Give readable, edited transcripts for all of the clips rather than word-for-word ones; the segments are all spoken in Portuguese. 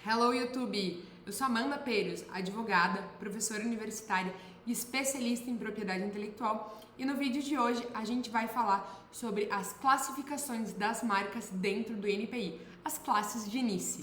Hello YouTube! Eu sou Amanda Peiros, advogada, professora universitária e especialista em propriedade intelectual, e no vídeo de hoje a gente vai falar sobre as classificações das marcas dentro do INPI, as classes de início.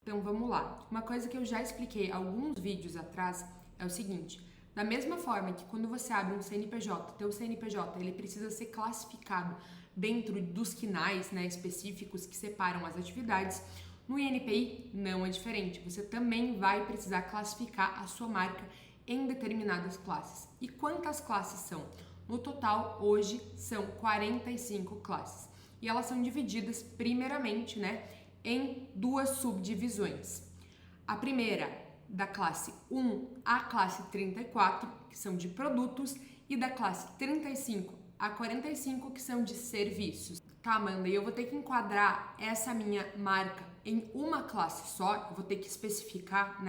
Então vamos lá. Uma coisa que eu já expliquei alguns vídeos atrás é o seguinte: da mesma forma que quando você abre um CNPJ, teu CNPJ ele precisa ser classificado dentro dos quinais, específicos que separam as atividades, no INPI não é diferente. Você também vai precisar classificar a sua marca em determinadas classes. E quantas classes são? No total, hoje, são 45 classes. E elas são divididas primeiramente, em duas subdivisões. A primeira, da classe 1 à classe 34, que são de produtos, e da classe 35 a 45, que são de serviços. Tá, Amanda, e eu vou ter que enquadrar essa minha marca em uma classe só? Eu vou ter que especificar,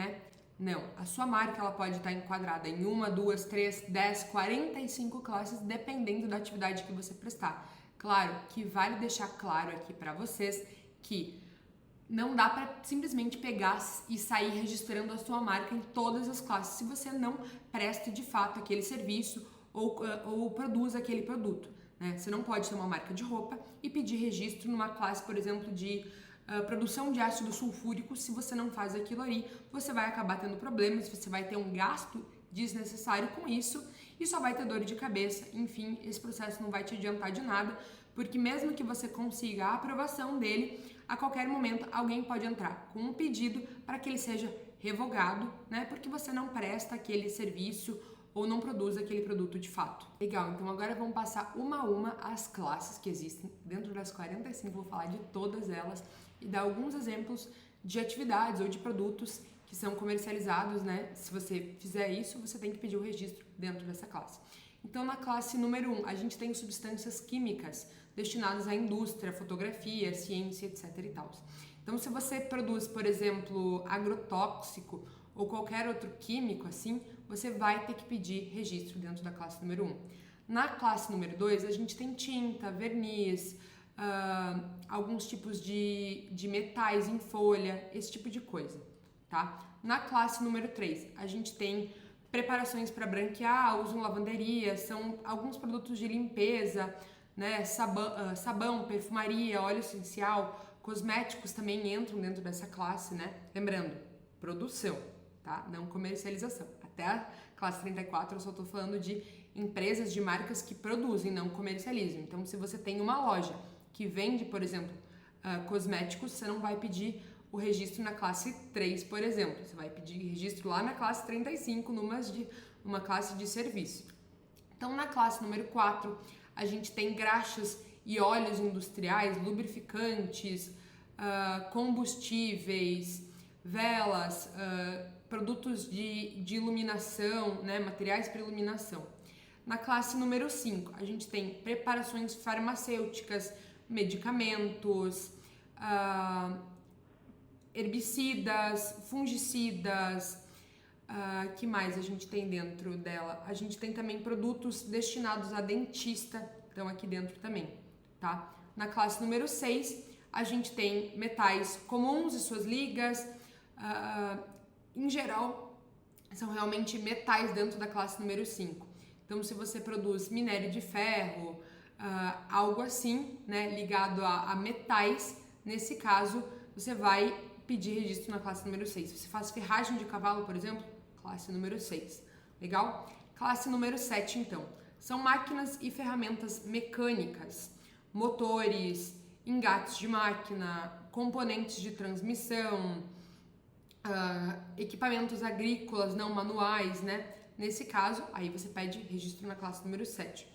Não, a sua marca ela pode estar enquadrada em 1, 2, 3, 10, 45 classes, dependendo da atividade que você prestar. Claro que vale deixar claro aqui para vocês que não dá para simplesmente pegar e sair registrando a sua marca em todas as classes se você não presta de fato aquele serviço ou produz aquele produto, Você não pode ter uma marca de roupa e pedir registro numa classe, por exemplo, de produção de ácido sulfúrico. Se você não faz aquilo ali, você vai acabar tendo problemas, você vai ter um gasto desnecessário com isso e só vai ter dor de cabeça. Enfim, esse processo não vai te adiantar de nada, porque mesmo que você consiga a aprovação dele, a qualquer momento alguém pode entrar com um pedido para que ele seja revogado, porque você não presta aquele serviço ou não produz aquele produto de fato. Legal, então agora vamos passar uma a uma as classes que existem dentro das 45, vou falar de todas elas e dar alguns exemplos de atividades ou de produtos que são comercializados, Se você fizer isso, você tem que pedir o registro dentro dessa classe. Então, na classe número 1, a gente tem substâncias químicas destinadas à indústria, fotografia, ciência, etc. e tal. Então, se você produz, por exemplo, agrotóxico ou qualquer outro químico assim, você vai ter que pedir registro dentro da classe número 1. Na classe número 2, a gente tem tinta, verniz, alguns tipos de metais em folha, esse tipo de coisa, tá? Na classe número 3, a gente tem preparações para branquear, usam lavanderia, são alguns produtos de limpeza, sabão, perfumaria, óleo essencial, cosméticos também entram dentro dessa classe, Lembrando, produção, tá? Não comercialização. Até a classe 34 eu só estou falando de empresas de marcas que produzem, não comercializam. Então, se você tem uma loja que vende, por exemplo, cosméticos, você não vai pedir o registro na classe 3, por exemplo. Você vai pedir registro lá na classe 35, numa classe de serviço. Então, na classe número 4, a gente tem graxas e óleos industriais, lubrificantes, combustíveis, velas, produtos de iluminação, materiais para iluminação. Na classe número 5, a gente tem preparações farmacêuticas, medicamentos, herbicidas, fungicidas, que mais a gente tem dentro dela? A gente tem também produtos destinados a dentista, estão aqui dentro também, tá? Na classe número 6, a gente tem metais comuns e suas ligas, em geral, são realmente metais dentro da classe número 5. Então, se você produz minério de ferro, algo assim, ligado a metais, nesse caso, você vai pedir registro na classe número 6. Se você faz ferragem de cavalo, por exemplo, classe número 6. Legal? Classe número 7, então. São máquinas e ferramentas mecânicas, motores, engates de máquina, componentes de transmissão, equipamentos agrícolas não manuais, Nesse caso, aí você pede registro na classe número 7.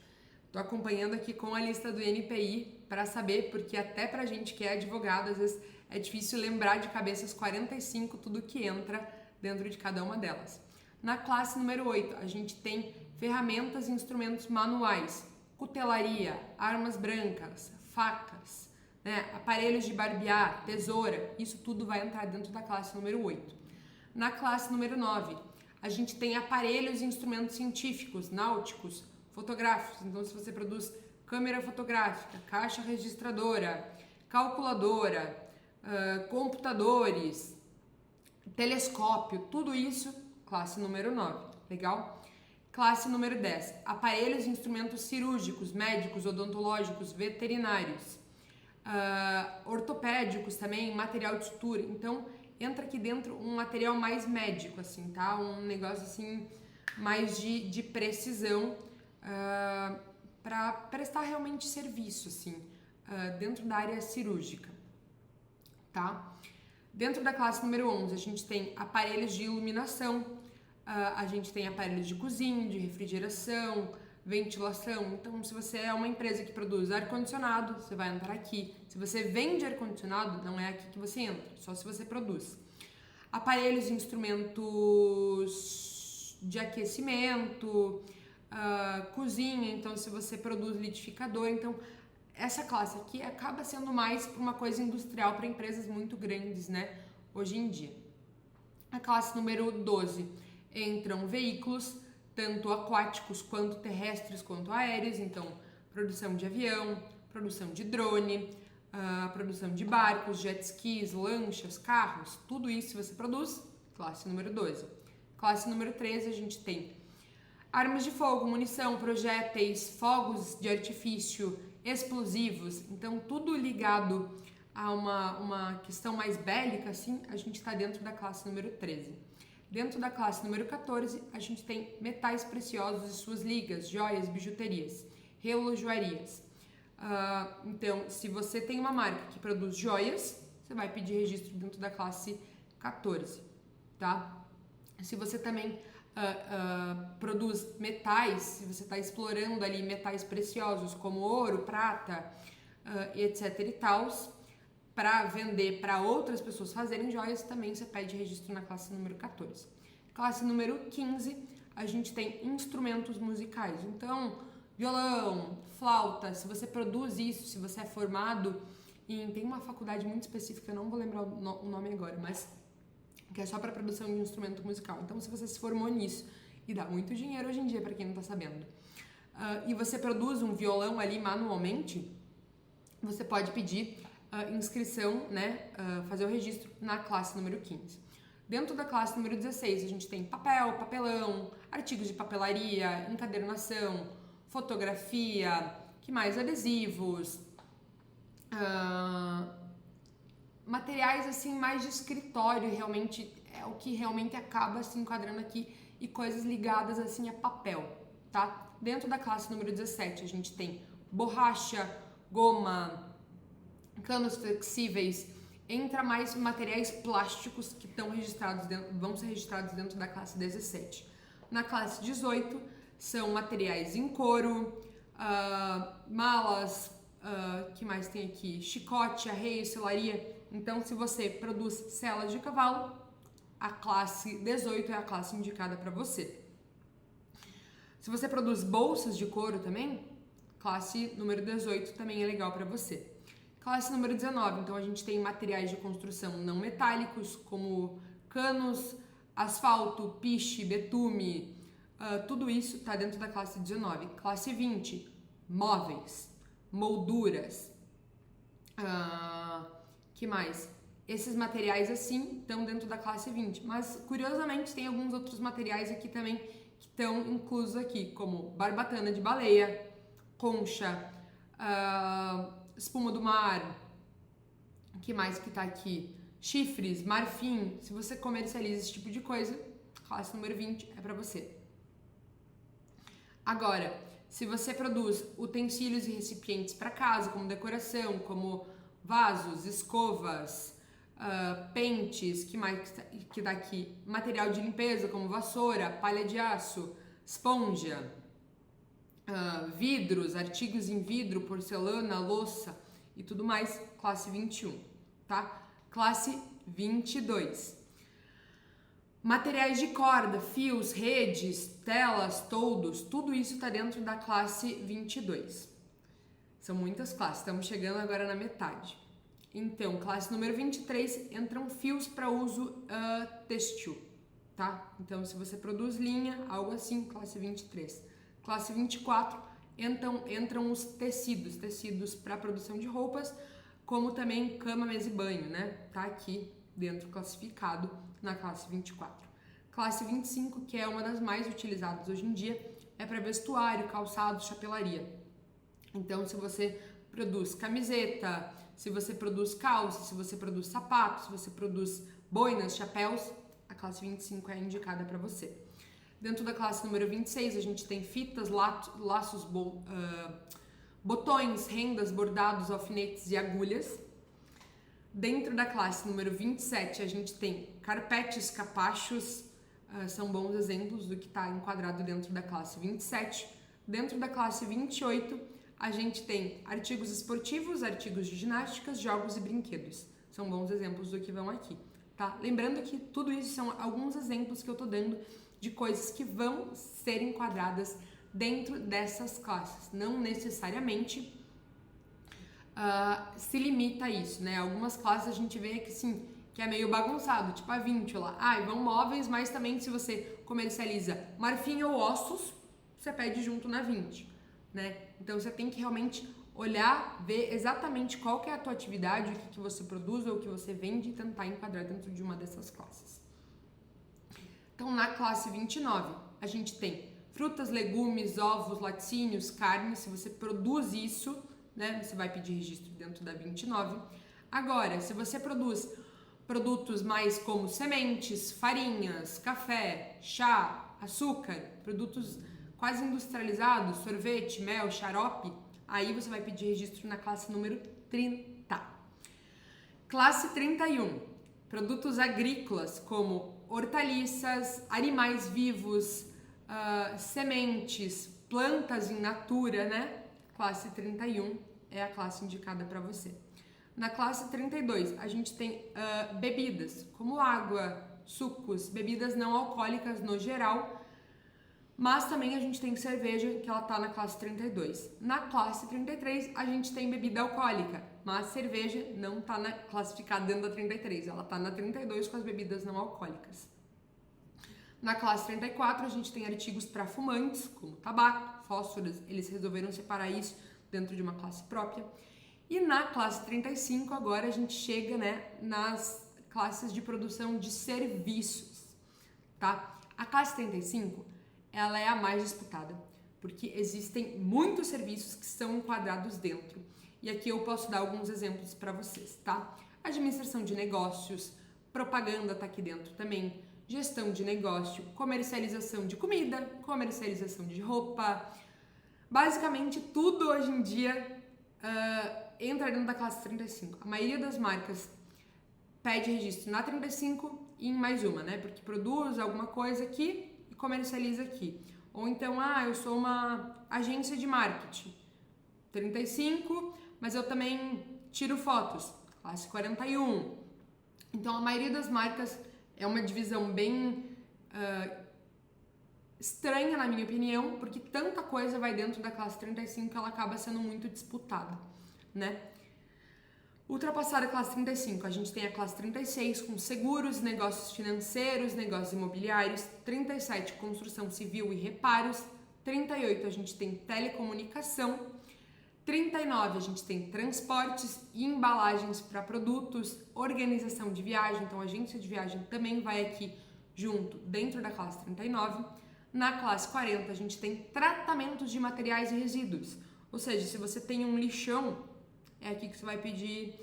Tô acompanhando aqui com a lista do INPI para saber, porque até pra gente que é advogado, às vezes é difícil lembrar de cabeça as 45, tudo que entra dentro de cada uma delas. Na classe número 8, a gente tem ferramentas e instrumentos manuais, cutelaria, armas brancas, facas, aparelhos de barbear, tesoura, isso tudo vai entrar dentro da classe número 8. Na classe número 9, a gente tem aparelhos e instrumentos científicos, náuticos, fotográficos. Então, se você produz câmera fotográfica, caixa registradora, calculadora, computadores, telescópio, tudo isso, classe número 9, legal? Classe número 10, aparelhos e instrumentos cirúrgicos, médicos, odontológicos, veterinários, ortopédicos também, material de sutura. Então, entra aqui dentro um material mais médico, assim, tá? Um negócio, assim, mais de precisão para prestar realmente serviço, assim, dentro da área cirúrgica, tá? Dentro da classe número 11, a gente tem aparelhos de iluminação, a gente tem aparelhos de cozinha, de refrigeração, ventilação. Então, se você é uma empresa que produz ar-condicionado, você vai entrar aqui. Se você vende ar-condicionado, não é aqui que você entra, só se você produz. Aparelhos e instrumentos de aquecimento, cozinha, então se você produz liquidificador, então essa classe aqui acaba sendo mais para uma coisa industrial para empresas muito grandes, né, hoje em dia. A classe número 12 entram veículos, tanto aquáticos quanto terrestres quanto aéreos, então produção de avião, produção de drone, produção de barcos, jet skis, lanchas, carros, tudo isso você produz, classe número 12. Classe número 13 a gente tem armas de fogo, munição, projéteis, fogos de artifício, explosivos, então tudo ligado a uma questão mais bélica, assim, a gente está dentro da classe número 13. Dentro da classe número 14, a gente tem metais preciosos e suas ligas, joias, bijuterias, relojoarias. Então, se você tem uma marca que produz joias, você vai pedir registro dentro da classe 14, tá? Se você também produz metais, se você está explorando ali metais preciosos como ouro, prata, etc e tals, para vender para outras pessoas fazerem joias, também você pede registro na classe número 14. Classe número 15, a gente tem instrumentos musicais. Então, violão, flauta, se você produz isso, se você é formado tem uma faculdade muito específica, eu não vou lembrar o nome agora, mas que é só para produção de instrumento musical. Então, se você se formou nisso, e dá muito dinheiro hoje em dia, para quem não está sabendo, e você produz um violão ali manualmente, você pode pedir inscrição, né, fazer o registro na classe número 15. Dentro da classe número 16, a gente tem papel, papelão, artigos de papelaria, encadernação, fotografia, que mais? Adesivos, materiais assim mais de escritório, realmente é o que realmente acaba se enquadrando aqui, e coisas ligadas assim a papel, tá? Dentro da classe número 17, a gente tem borracha, goma, canos flexíveis, entra mais materiais plásticos que estão registrados vão ser registrados dentro da classe 17. Na classe 18 são materiais em couro, malas, que mais tem aqui? Chicote, arreio, selaria. Então, se você produz selas de cavalo, a classe 18 é a classe indicada para você. Se você produz bolsas de couro também, classe número 18 também é legal para você. Classe número 19, então a gente tem materiais de construção não metálicos, como canos, asfalto, piche, betume, tudo isso está dentro da classe 19. Classe 20, móveis, molduras, que mais? Esses materiais assim estão dentro da classe 20, mas curiosamente tem alguns outros materiais aqui também que estão inclusos aqui, como barbatana de baleia, concha, espuma do mar, que mais que tá aqui? Chifres, marfim. Se você comercializa esse tipo de coisa, classe número 20 é para você. Agora, se você produz utensílios e recipientes para casa, como decoração, como vasos, escovas, pentes, que mais que dá aqui? Material de limpeza, como vassoura, palha de aço, esponja, vidros, artigos em vidro, porcelana, louça e tudo mais, classe 21, tá? Classe 22. Materiais de corda, fios, redes, telas, toldos, tudo isso está dentro da classe 22. São muitas classes, estamos chegando agora na metade. Então, classe número 23, entram fios para uso textil, tá? Então, se você produz linha, algo assim, classe 23. Classe 24, entram os tecidos para produção de roupas, como também cama, mesa e banho, né? Tá aqui dentro classificado na classe 24. Classe 25, que é uma das mais utilizadas hoje em dia, é para vestuário, calçado, chapelaria. Então, se você produz camiseta, se você produz calça, se você produz sapatos, se você produz boinas, chapéus, a classe 25 é indicada para você. Dentro da classe número 26, a gente tem fitas, laços, botões, rendas, bordados, alfinetes e agulhas. Dentro da classe número 27, a gente tem carpetes, capachos, são bons exemplos do que está enquadrado dentro da classe 27. Dentro da classe 28, a gente tem artigos esportivos, artigos de ginásticas, jogos e brinquedos. São bons exemplos do que vão aqui, tá? Lembrando que tudo isso são alguns exemplos que eu tô dando de coisas que vão ser enquadradas dentro dessas classes. Não necessariamente se limita a isso, né? Algumas classes a gente vê que sim, que é meio bagunçado, tipo a 20 lá. Vão móveis, mas também se você comercializa marfim ou ossos, você pede junto na 20, né? Então você tem que realmente olhar, ver exatamente qual que é a tua atividade, o que você produz ou o que você vende e tentar enquadrar dentro de uma dessas classes. Então na classe 29, a gente tem frutas, legumes, ovos, laticínios, carne. Se você produz isso, né, você vai pedir registro dentro da 29. Agora, se você produz produtos mais como sementes, farinhas, café, chá, açúcar, produtos quase industrializados, sorvete, mel, xarope, aí você vai pedir registro na classe número 30. Classe 31, produtos agrícolas como hortaliças, animais vivos, sementes, plantas in natura, né? Classe 31 é a classe indicada para você. Na classe 32, a gente tem bebidas, como água, sucos, bebidas não alcoólicas no geral, mas também a gente tem cerveja, que ela tá na classe 32. Na classe 33, a gente tem bebida alcoólica, mas cerveja não tá classificada dentro da 33, ela tá na 32 com as bebidas não alcoólicas. Na classe 34, a gente tem artigos para fumantes, como tabaco, fósforos, eles resolveram separar isso dentro de uma classe própria. E na classe 35, agora a gente chega, né, nas classes de produção de serviços, tá? A classe 35, ela é a mais disputada, porque existem muitos serviços que são enquadrados dentro. E aqui eu posso dar alguns exemplos para vocês, tá? Administração de negócios, propaganda tá aqui dentro também, gestão de negócio, comercialização de comida, comercialização de roupa. Basicamente, tudo hoje em dia entra dentro da classe 35. A maioria das marcas pede registro na 35 e em mais uma, né? Porque produz alguma coisa aqui e comercializa aqui. Ou então, eu sou uma agência de marketing, 35, mas eu também tiro fotos, classe 41. Então, a maioria das marcas é uma divisão bem estranha, na minha opinião, porque tanta coisa vai dentro da classe 35 que ela acaba sendo muito disputada, né? Ultrapassada a classe 35, a gente tem a classe 36 com seguros, negócios financeiros, negócios imobiliários, 37 construção civil e reparos, 38 a gente tem telecomunicação, 39 a gente tem transportes e embalagens para produtos, organização de viagem, então a agência de viagem também vai aqui junto dentro da classe 39. Na classe 40 a gente tem tratamentos de materiais e resíduos, ou seja, se você tem um lixão, é aqui que você vai pedir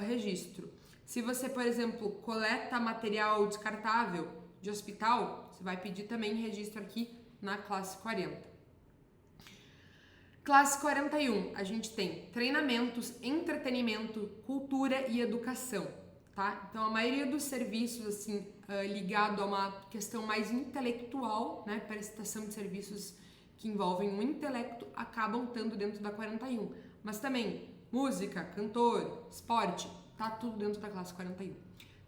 registro. Se você, por exemplo, coleta material descartável de hospital, você vai pedir também registro aqui na classe 40. Classe 41, a gente tem treinamentos, entretenimento, cultura e educação, tá? Então, a maioria dos serviços, assim, ligado a uma questão mais intelectual, né, prestação de serviços que envolvem o intelecto, acabam estando dentro da 41. Mas também, música, cantor, esporte, tá tudo dentro da classe 41.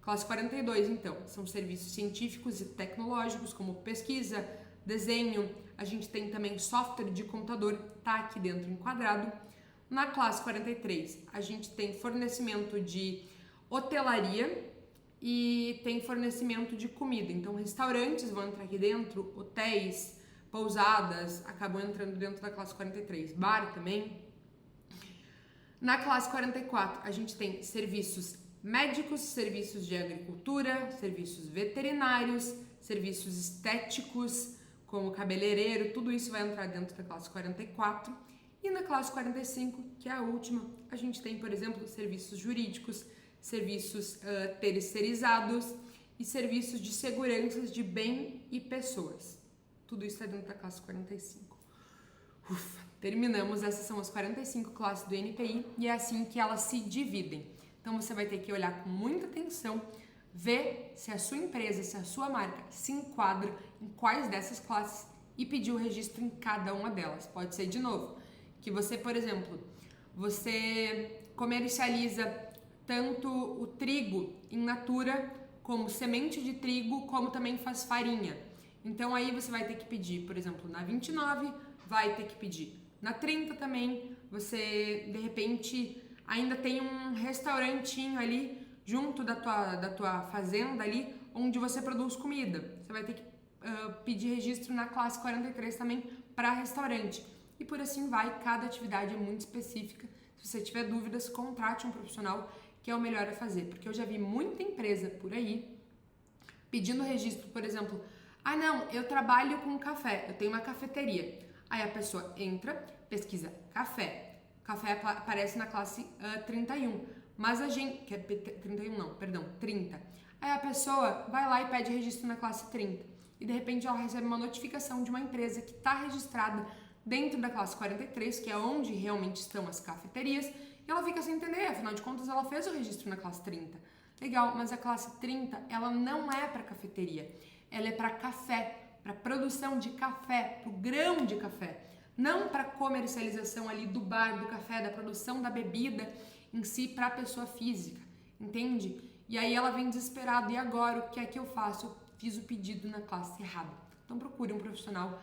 Classe 42, então, são serviços científicos e tecnológicos, como pesquisa, desenho, a gente tem também software de computador, tá aqui dentro enquadrado. Na classe 43, a gente tem fornecimento de hotelaria e tem fornecimento de comida. Então, restaurantes vão entrar aqui dentro, hotéis, pousadas, acabam entrando dentro da classe 43. Bar também. Na classe 44, a gente tem serviços médicos, serviços de agricultura, serviços veterinários, serviços estéticos, como cabeleireiro, tudo isso vai entrar dentro da classe 44. E na classe 45, que é a última, a gente tem, por exemplo, serviços jurídicos, serviços terceirizados e serviços de segurança de bem e pessoas. Tudo isso está dentro da classe 45. Ufa, terminamos. Essas são as 45 classes do NPI e é assim que elas se dividem. Então você vai ter que olhar com muita atenção, ver se a sua empresa, se a sua marca se enquadra em quais dessas classes e pedir o registro em cada uma delas. Pode ser, de novo, que você, por exemplo, você comercializa tanto o trigo in natura como semente de trigo, como também faz farinha. Então aí você vai ter que pedir, por exemplo, na 29, vai ter que pedir na 30 também. Você, de repente, ainda tem um restaurantinho ali junto da tua fazenda ali, onde você produz comida. Você vai ter que pedir registro na classe 43 também para restaurante. E por assim vai, cada atividade é muito específica. Se você tiver dúvidas, contrate um profissional, que é o melhor a fazer. Porque eu já vi muita empresa por aí pedindo registro, por exemplo, não, eu trabalho com café, eu tenho uma cafeteria. Aí a pessoa entra, pesquisa café. Café aparece na classe 31. Mas a gente... 30. Aí a pessoa vai lá e pede registro na classe 30. E de repente ela recebe uma notificação de uma empresa que está registrada dentro da classe 43, que é onde realmente estão as cafeterias, e ela fica sem entender, afinal de contas ela fez o registro na classe 30. Legal, mas a classe 30, ela não é para cafeteria, ela é para café, para produção de café, para o grão de café, não para comercialização ali do bar, do café, da produção da bebida em si para a pessoa física, entende? E aí ela vem desesperada, e agora o que é que eu faço? Eu fiz o pedido na classe errada. Então procure um profissional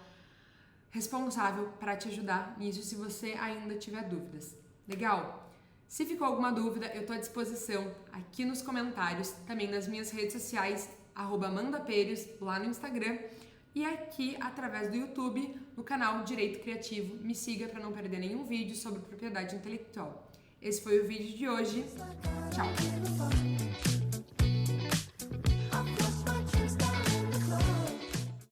responsável para te ajudar nisso se você ainda tiver dúvidas. Legal? Se ficou alguma dúvida, eu estou à disposição aqui nos comentários, também nas minhas redes sociais, @mandaperios, lá no Instagram, e aqui através do YouTube, no canal Direito Criativo. Me siga para não perder nenhum vídeo sobre propriedade intelectual. Esse foi o vídeo de hoje. Tchau!